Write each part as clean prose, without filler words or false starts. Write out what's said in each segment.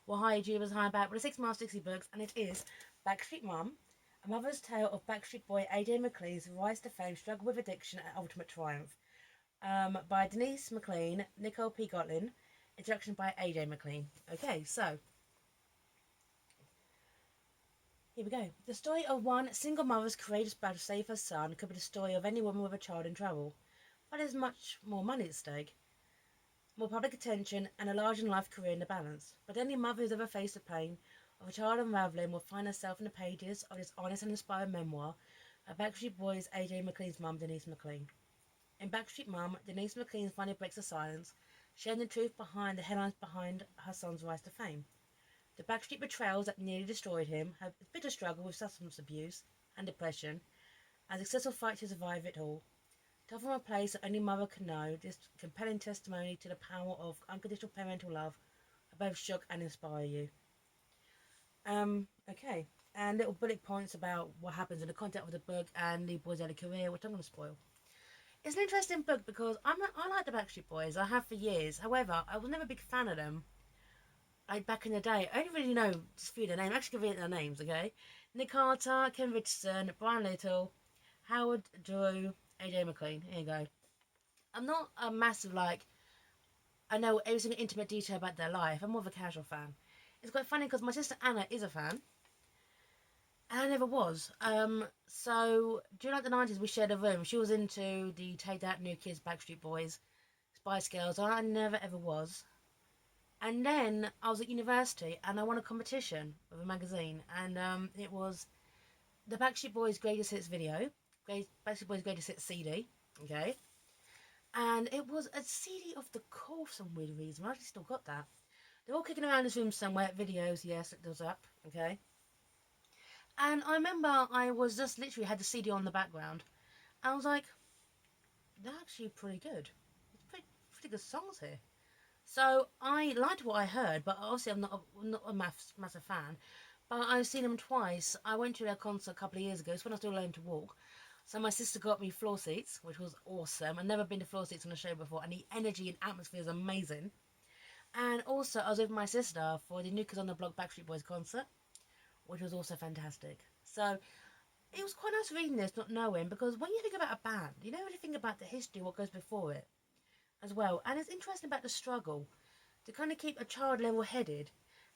Well, hi YouTubers, hi, back with the 6 Miles 60 books, and it is Backstreet Mum, a mother's tale of Backstreet Boy AJ McLean's rise to fame, struggle with addiction, and ultimate triumph. By Denise McLean, Nicole P. Gotlin, introduction by AJ McLean. Okay, so here we go. The story of one single mother's courageous battle to save her son could be the story of any woman with a child in trouble, but there's much more money at stake, more public attention, and a larger-than-life career in the balance. But any mother who's ever faced the pain of a child unravelling will find herself in the pages of this honest and inspiring memoir of Backstreet Boys' AJ McLean's mum, Denise McLean. In Backstreet Mum, Denise McLean finally breaks the silence, sharing the truth behind the headlines behind her son's rise to fame. The Backstreet betrayals that nearly destroyed him, her bitter struggle with substance abuse and depression, and successful fight to survive it all. Told from a place that only mother can know, this compelling testimony to the power of unconditional parental love will both shock and inspire you. Okay. And little bullet points about what happens in the content of the book and the boys' early career, which I'm going to spoil. It's an interesting book because I like the Backstreet Boys. I have for years. However, I was never a big fan of them. Like back in the day, I only really know just a few of their names. I'm actually going to read their names, okay? Nick Carter, Ken Richardson, Brian Little, Howard Drew, AJ McLean. Here you go. I'm not a massive, I know every single intimate detail about their life. I'm more of a casual fan. It's quite funny because my sister Anna is a fan. And I never was. So during the 90s, we shared a room. She was into the Take That, New Kids, Backstreet Boys, Spice Girls. I never ever was. And then I was at university and I won a competition with a magazine. And it was the Backstreet Boys Greatest Hits video. Backstreet Boys Greatest Hits CD. Okay. And it was a CD of The Call for some weird reason. I actually still got that. They're all kicking around this room somewhere. Videos, yes, it does up. Okay. And I remember I was just literally had the CD on the background. I was like, they're actually pretty good. It's pretty good songs here. So I liked what I heard, but obviously I'm not a massive fan. But I've seen them twice. I went to their concert a couple of years ago. It's when I was still learning to walk. So my sister got me floor seats, which was awesome. I've never been to floor seats on a show before, and the energy and atmosphere is amazing. And also, I was with my sister for the New Kids on the Block Backstreet Boys concert, which was also fantastic. So it was quite nice reading this, not knowing, because when you think about a band, you don't really think about the history, what goes before it as well. And it's interesting about the struggle to kind of keep a child level-headed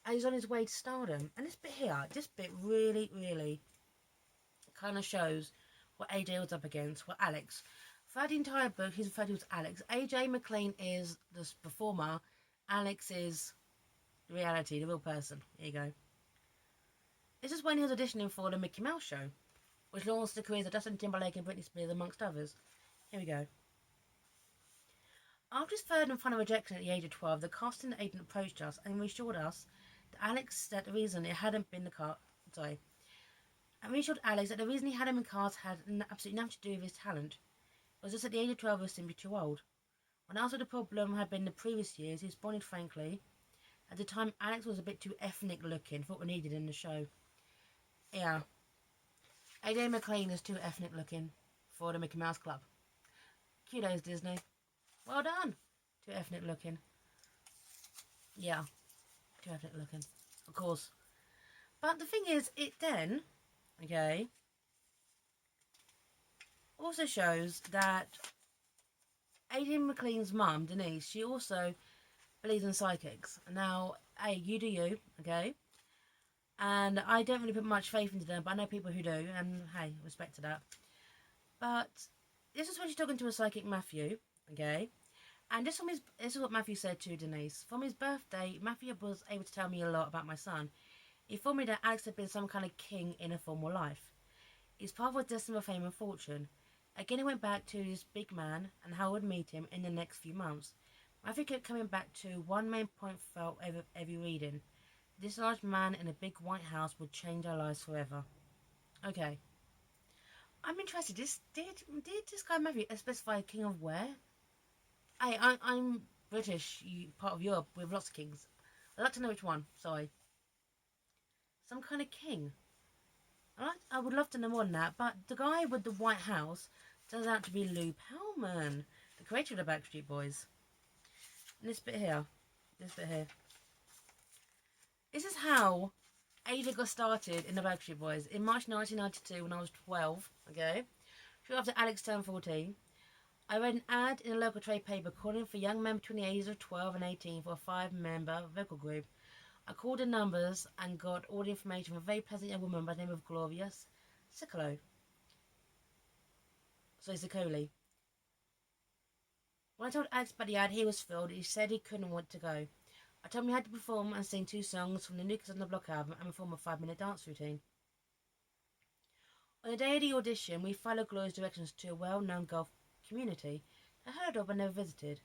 as he's on his way to stardom. And this bit really kind of shows what AJ was up against, what Alex. Throughout the entire book, he's referred to as Alex. AJ McLean is the performer. Alex is the reality, the real person. Here you go. This is when he was auditioning for the Mickey Mouse show, which launched the careers of Justin Timberlake and Britney Spears, amongst others. Here we go. After his third and final rejection at the age of 12, the casting agent approached us and reassured us that the reason it hadn't been the cast. And reassured Alex that the reason he hadn't been cast had absolutely nothing to do with his talent. It was just at the age of 12 he was simply too old. When asked what the problem had been the previous years, he responded frankly, at the time Alex was a bit too ethnic looking for what we needed in the show. Yeah. AJ McLean is too ethnic looking for the Mickey Mouse Club. Kudos, Disney. Well done. Too ethnic looking. Yeah. Too ethnic looking. Of course. But the thing is, it then, okay, also shows that Aidan McLean's mum, Denise, she also believes in psychics. Now, hey, you do you, okay? And I don't really put much faith into them, but I know people who do, and hey, respect to that. But this is when she's talking to a psychic Matthew, okay? And this is what Matthew said to Denise. From his birthday, Matthew was able to tell me a lot about my son. He informed me that Alex had been some kind of king in a former life. His path was destined for fame and fortune. Again, he went back to this big man and how I would meet him in the next few months. Matthew kept coming back to one main point felt every reading. This large man in a big white house would change our lives forever. Okay. I'm interested. Did this guy Matthew specify king of where? I'm British, part of Europe with lots of kings. I'd like to know which one. Sorry. Some kind of king. I would love to know more than that. But the guy with the White House turns out to be Lou Pearlman, the creator of the Backstreet Boys. And this bit here. This is how Ada got started in the Backstreet Boys. In March 1992, when I was 12, okay, shortly after Alex turned 14, I read an ad in a local trade paper calling for young men between the ages of 12 and 18 for a 5-member vocal group. I called the numbers and got all the information from a very pleasant young woman by the name of Gloria Sicolo. So Sicoli. When I told Alex about the ad, he was thrilled. He said he couldn't want to go. I told him he had to perform and sing 2 songs from the New Kids on the Block album and perform a 5-minute dance routine. On the day of the audition, we followed Gloria's directions to a well-known golf community I heard of but never visited.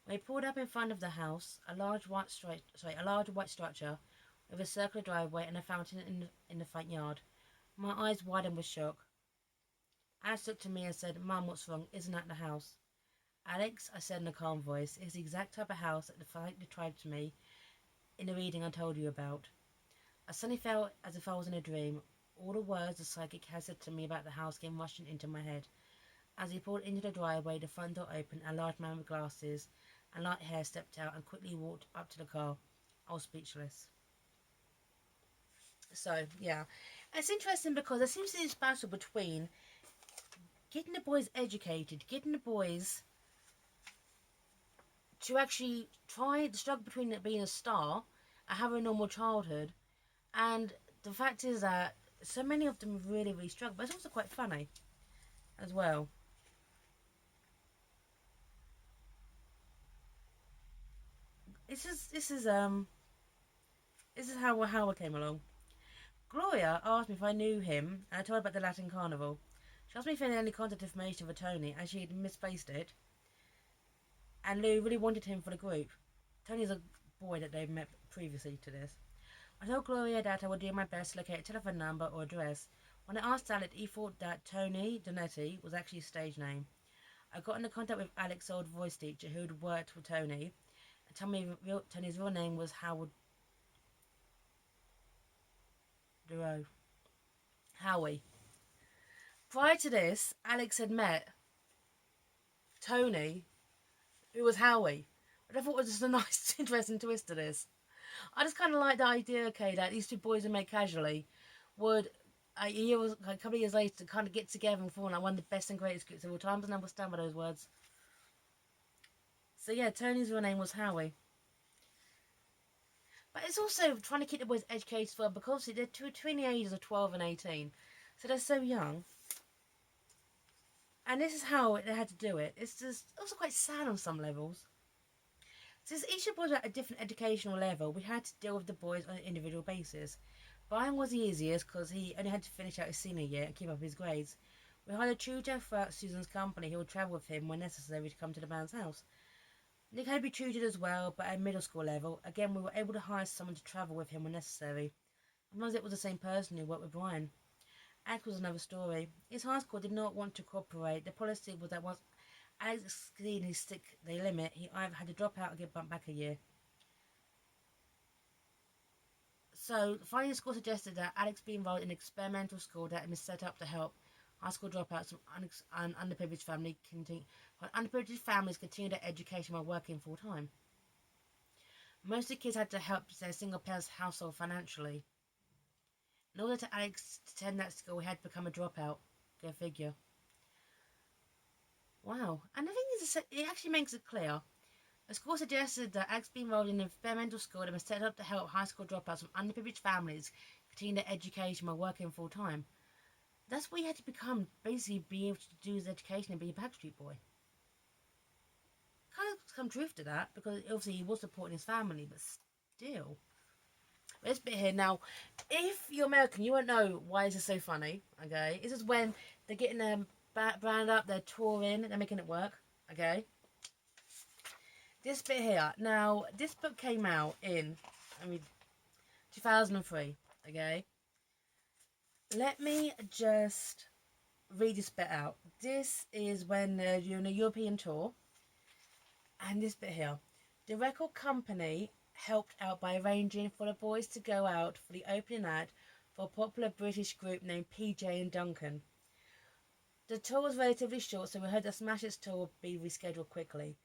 When we pulled up in front of the house, a large white structure with a circular driveway and a fountain in the front yard, my eyes widened with shock. Alex looked at me and said, "Mum, what's wrong? Isn't that the house?" "Alex," I said in a calm voice, "it's the exact type of house that the psychic described to me in the reading I told you about." I suddenly felt as if I was in a dream. All the words the psychic had said to me about the house came rushing into my head. As he pulled into the driveway, the front door opened, and a large man with glasses and light hair stepped out and quickly walked up to the car. I was speechless. So, yeah. It's interesting because there seems to be this battle between getting the boys educated, getting the boys to actually try the struggle between being a star and having a normal childhood. And the fact is that so many of them really, really struggle, but it's also quite funny as well. This is how I came along. Gloria asked me if I knew him, and I told her about the Latin Carnival. She asked me if I had any contact information for Tony, as she had misplaced it, and Lou really wanted him for the group. Tony's a boy that they've met previously to this. I told Gloria that I would do my best to locate a telephone number or address. When I asked Alex, he thought that Tony Donetti was actually a stage name. I got into contact with Alex's old voice teacher who had worked with Tony, and told me Tony's real name was Howard Duro. Howie. Prior to this, Alex had met Tony, who was Howie. But I thought it was just a nice, interesting twist to this. I just kind of like the idea, okay, that these 2 boys who met casually would, a couple of years later, kind of get together and form like one of the best and greatest groups of all time. Doesn't understand by those words. So yeah, Tony's real name was Howie. But it's also trying to keep the boys educated as well, because they're between the ages of 12 and 18. So they're so young. And this is how they had to do it. It's just also quite sad on some levels. Since each of the boys were at a different educational level, we had to deal with the boys on an individual basis. Brian was the easiest because he only had to finish out his senior year and keep up his grades. We hired a tutor throughout Susan's company who would travel with him when necessary to come to the band's house. Nick had to be tutored as well, but at middle school level, again we were able to hire someone to travel with him when necessary. Sometimes it was the same person who worked with Brian. Alex was another story. His high school did not want to cooperate. The policy was that once Alex exceeded his stick-day limit, he either had to drop out or get bumped back a year. So, finally, the school suggested that Alex be involved in an experimental school that had been set up to help high school dropouts and underprivileged families continue their education while working full time. Most of the kids had to help their single parents' household financially. In order to Alex to attend that school, he had to become a dropout. Go figure. Wow. And the thing is, it actually makes it clear. The school suggested that Alex be enrolled in an experimental school that was set up to help high school dropouts from underprivileged families continue their education while working full time. That's what he had to become, basically be able to do his education and be a Backstreet Boy. Kind of some truth to that, because obviously he was supporting his family, but still. This bit here, now, if you're American, you won't know why this is so funny, okay? This is when they're getting their brand up, they're touring, they're making it work, okay? This bit here, now, this book came out in, 2003, okay? Let me just read this bit out. This is when they're doing a European tour, and this bit here. The record company helped out by arranging for the boys to go out for the opening act for a popular British group named PJ and Duncan. The tour was relatively short, so we heard the Smash Hits tour would be rescheduled quickly.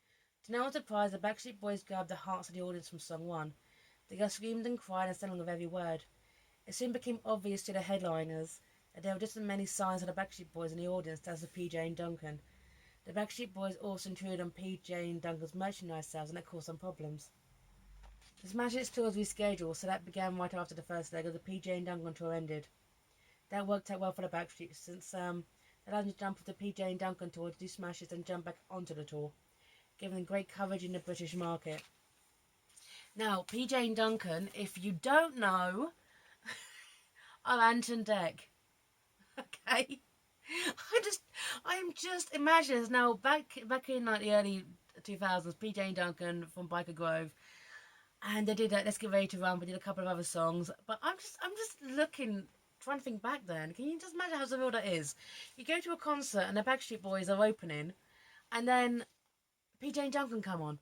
To no one's surprise, the Backstreet Boys grabbed the hearts of the audience from song 1. The girls screamed and cried and sang along with every word. It soon became obvious to the headliners that there were just as many signs of the Backstreet Boys in the audience as the PJ and Duncan. The Backstreet Boys also intruded on PJ and Duncan's merchandise sales, and that caused some problems. The Smash Hits tours rescheduled, so that began right after the first leg of the PJ and Duncan tour ended. That worked out well for the Backstreet since they allowed them to jump off the PJ and Duncan tour to do Smash Hits and jump back onto the tour, giving them great coverage in the British market. Now, PJ and Duncan, if you don't know, are Anton Deck. Okay? I'm just imagining now back in like the early 2000s, PJ and Duncan from Biker Grove, and they did Let's Get Ready to Run. We did a couple of other songs, but I'm just looking, trying to think back then. Can you just imagine how surreal that is? You go to a concert and the Backstreet Boys are opening, and then PJ and Duncan come on,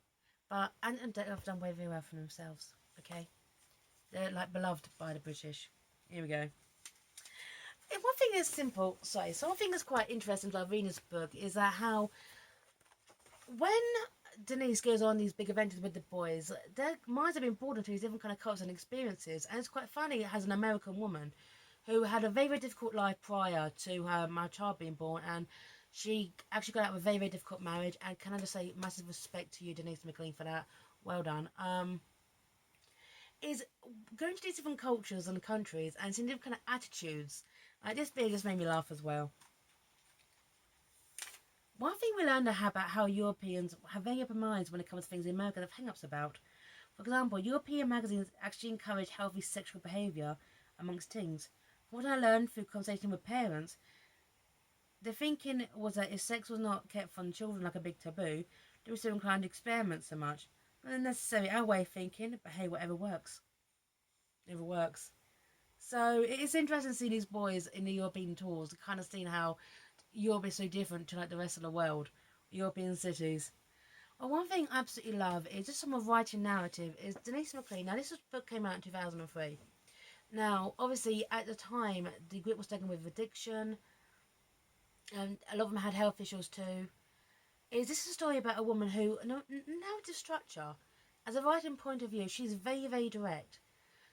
but and they have done very well for themselves. Okay, they're like beloved by the British. Here we go. And one thing that's simple, sorry, so one thing that's quite interesting about Venus' book is that how when Denise goes on these big adventures with the boys, their minds have been broadened to these different kind of cultures and experiences. And it's quite funny as an American woman who had a very, very difficult life prior to my child being born, and she actually got out of a very, very difficult marriage. And can I just say massive respect to you, Denise McLean, for that. Well done. Is going to these different cultures and countries and seeing different kind of attitudes. Like this bit just made me laugh as well. One thing we learned about how Europeans have very open minds when it comes to things in America have hang-ups about. For example, European magazines actually encourage healthy sexual behaviour amongst teens. From what I learned through conversation with parents, the thinking was that if sex was not kept from children like a big taboo, they were still inclined to experiment so much. Not necessarily our way of thinking, but hey, whatever works. Whatever works. So it is interesting to see these boys in the European tours, kind of seeing how Europe is so different to like the rest of the world, European cities. Well, one thing I absolutely love is just some of writing narrative is Denise McLean. Now this book came out in 2003. Now obviously at the time the group was struggling with addiction, and a lot of them had health issues too. Is this a story about a woman who narrative structure, as a writing point of view, she's very, very direct.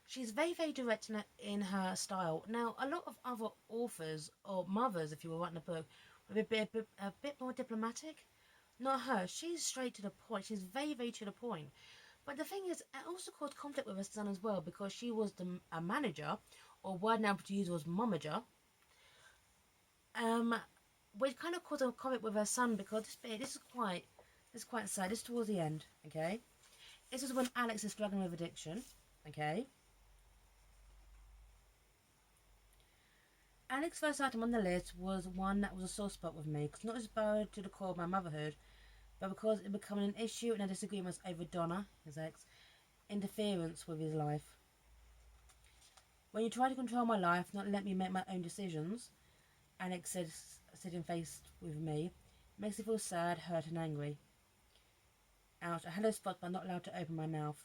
She's very, very direct in her style. Now, a lot of other authors, or mothers, if you were writing a book, would be a bit more diplomatic. Not her. She's straight to the point. She's very, very to the point. But the thing is, it also caused conflict with her son as well, because she was a manager, or word now to use was momager. Which kind of caused a conflict with her son, because this is quite sad. This is towards the end, okay? This is when Alex is struggling with addiction, okay? Alex's first item on the list was one that was a sore spot with me, because not as bad to the core of my motherhood, but because it becoming an issue and a disagreement over Donna, his ex, interference with his life. When you try to control my life, not let me make my own decisions, Alex said, sitting faced with me, makes me feel sad, hurt and angry. Ouch, I had those spots but not allowed to open my mouth.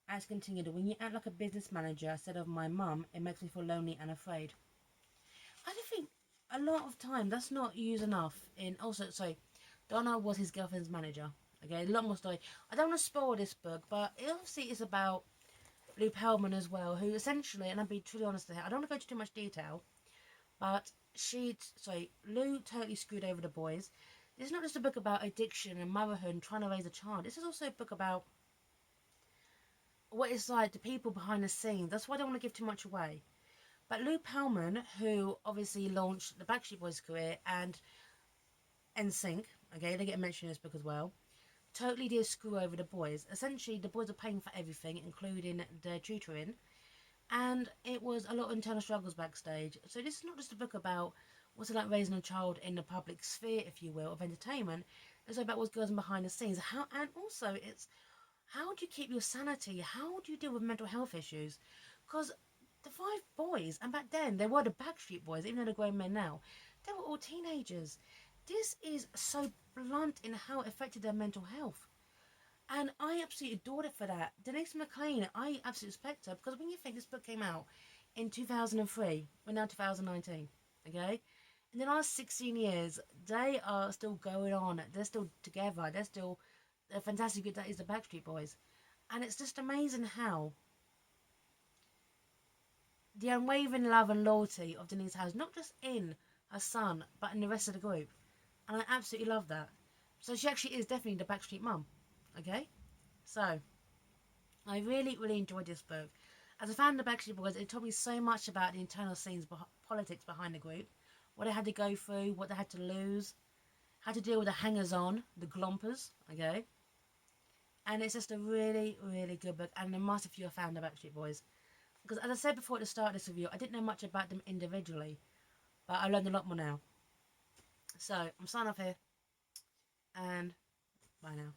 Alex continued, when you act like a business manager instead of my mum, it makes me feel lonely and afraid. I don't think a lot of time that's not used enough in. Also, sorry, Donna was his girlfriend's manager. Okay, a lot more story. I don't want to spoil this book, but it obviously is about Lou Pearlman as well, who essentially, and I'll be truly honest here, I don't want to go into too much detail, but Lou totally screwed over the boys. This is not just a book about addiction and motherhood and trying to raise a child. This is also a book about what it's like, the people behind the scenes. That's why I don't want to give too much away. But Lou Pearlman, who obviously launched the Backstreet Boys career and NSYNC, okay, they get mentioned in this book as well, totally did screw over the boys. Essentially, the boys are paying for everything, including their tutoring, and it was a lot of internal struggles backstage. So this is not just a book about what's it like raising a child in the public sphere, if you will, of entertainment. It's about what goes on behind the scenes. And also it's how do you keep your sanity? How do you deal with mental health issues? Because the five boys, and back then they were the Backstreet Boys, even though they're grown men now, they were all teenagers. This is so blunt in how it affected their mental health. And I absolutely adored it for that. Denise McLean, I absolutely respect her, because when you think this book came out in 2003, we're now 2019, okay? In the last 16 years, they are still going on. They're still together. They're still a fantastic good. That is the Backstreet Boys. And it's just amazing how the unwavering love and loyalty of Denise has, not just in her son, but in the rest of the group. And I absolutely love that. So she actually is definitely the Backstreet Mum. Okay? So, I really, really enjoyed this book. As a fan of the Backstreet Boys, it taught me so much about the internal scenes, politics behind the group, what they had to go through, what they had to lose, how to deal with the hangers-on, the glompers, okay? And it's just a really, really good book, and a must if you're a fan of the Backstreet Boys. Because as I said before at the start of this review, I didn't know much about them individually, but I learned a lot more now. So, I'm signing off here, and bye now.